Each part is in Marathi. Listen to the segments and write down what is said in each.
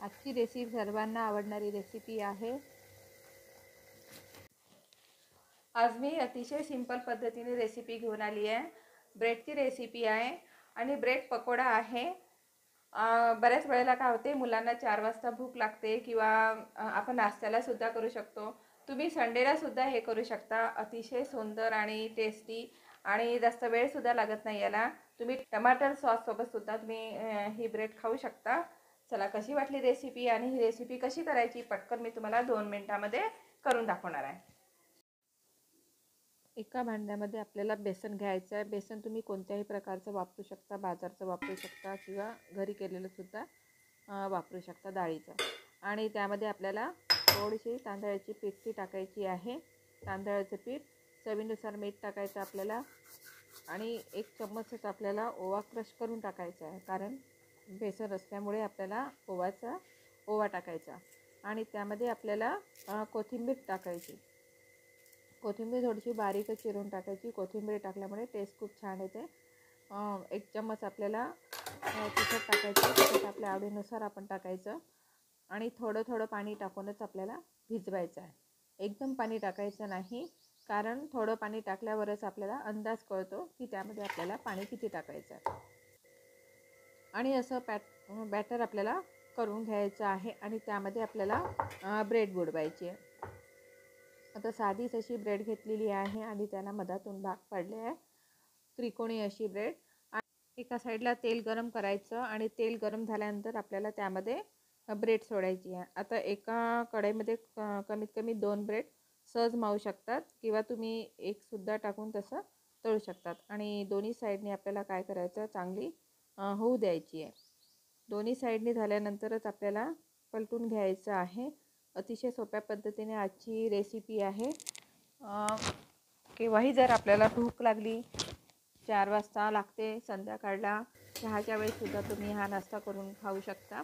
आजची रेसिपी सर्वांना आवडणारी रेसिपी आहे। आज मी अतिशय सिंपल पद्धतीने रेसिपी घेऊन आली आहे। ब्रेडची रेसिपी आहे आणि ब्रेड पकोडा आहे। बऱ्याच वेळेला काय होते, मुलांना 4 वाजता भूक लागते किंवा आपण नाश्त्याला सुद्धा करू शकतो। तुम्ही संडेला सुद्धा हे करू शकता। अतिशय सुंदर आणि टेस्टी आणि जास्त वेळ सुद्धा लागत नाही याला। तुम्ही टमाटर सॉस सोबत सुद्धा तुम्ही ही ब्रेड खाऊ शकता। चला, कशी वाटली रेसिपी आणि ही रेसिपी कशी करायची पटकन मी तुम्हाला 2 मिनिटांमध्ये करून दाखवणार आहे। एका भांड्यामध्ये आपल्याला बेसन घ्यायचं आहे। बेसन तुम्ही कोणत्याही प्रकारचं वापरू शकता, बाजारचं वापरू शकता किंवा घरी केलेलं सुद्धा वापरू शकता, डाळीचं। आणि त्यामध्ये आपल्याला थोडीशी तांदळाची पीठ टाकायची आहे। तांदळाचं पीठ, चवीनुसार मीठ टाकायचं आपल्याला आणि 1 चम्मचच आपल्याला ओवा क्रश करून टाकायचा आहे, कारण बेसन असल्यामुळे आपल्याला ओवा टाकायचा। आणि त्यामध्ये आपल्याला कोथिंबीर टाकायची। कोथिंबीर थोडीशी बारीक चिरून टाकायची। कोथिंबीर टाकल्यामुळे टेस्ट खूप छान येते। 1 चम्मच आपल्याला तिखट टाकायचं। तिखट आपल्या आवडीनुसार आपण टाकायचं आणि थोडं पाणी टाकूनच आपल्याला भिजवायचं आहे। एकदम पाणी टाकायचं नाही, कारण थोडं पाणी टाकल्यावरच आपल्याला अंदाज कळतो की त्यामध्ये आपल्याला पाणी किती टाकायचं आहे। आणि असं बॅटर आपल्याला करून घ्यायचं आहे आणि त्यामध्ये आपल्याला ब्रेड बुडवायची आहे। आता साधीच अशी ब्रेड घेतलेली आहे आणि त्याला मधातून भाग पाडले आहे, त्रिकोणी अशी ब्रेड। आणि एका साईडला तेल गरम करायचं आणि तेल गरम झाल्यानंतर आपल्याला त्यामध्ये ब्रेड सोडायची आहे। आता एका कढईमध्ये कमीत कमी 2 ब्रेड सहज मावू शकतात किंवा तुम्ही एक सुद्धा टाकून तसं तळू शकतात। आणि दोन्ही साईडने आपल्याला काय करायचं, चांगली होऊ द्यायची आहे। दोन्ही साईडने झाल्यानंतरच आपल्याला पलटून घ्यायचं आहे। अतिशय सोप्या पद्धतीने आजची रेसिपी आहे। केव्हाही जर आपल्याला भूक लागली, 4 वाजता लागते संध्याकाळला, चहाच्या वेळेसुद्धा तुम्ही हा नाश्ता करून खाऊ शकता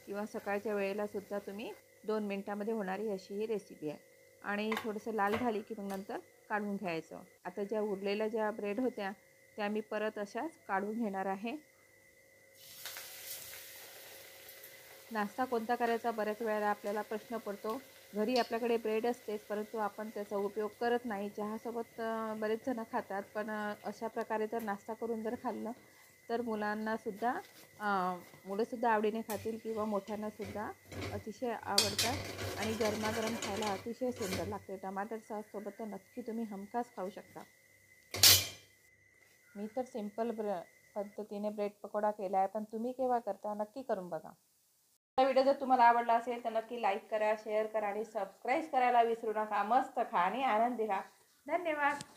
किंवा सकाळच्या वेळेला सुद्धा तुम्ही 2 मिनिटांमध्ये होणारी अशी ही रेसिपी आहे। आणि थोडंसं लाल झाली की मग नंतर काढून घ्यायचं। आता ज्या उरलेल्या ज्या ब्रेड होत्या त्या मी परत अशाच काढून घेणार आहे। नाश्ता कोणता करायचा, बऱ्याच वेळेला आपल्याला प्रश्न पडतो। घरी आपल्याकडे ब्रेड असतेच, परंतु आपण त्याचा उपयोग करत नाही। चहासोबत बरेच जण खातात, पण अशा प्रकारे जर नाश्ता करून जर खाल्लं तर मुलांनासुद्धा आवडीने खातील किंवा मोठ्यांनासुद्धा अतिशय आवडतात आणि गरमागरम खायला अतिशय सुंदर लागते। टमाटर सॉससोबत तर नक्की तुम्ही हमखास खाऊ शकता। मी तर सिंपल पद्धतीने ब्रेड पकोडा केला आहे, पण तुम्ही केव्हा करता नक्की करून बघा। हा व्हिडिओ जर तुम्हाला आवडला असेल तर नक्की लाईक करा, शेअर करा आणि सबस्क्राईब करायला विसरू नका। मस्त खा आणि आनंदी राहा। धन्यवाद।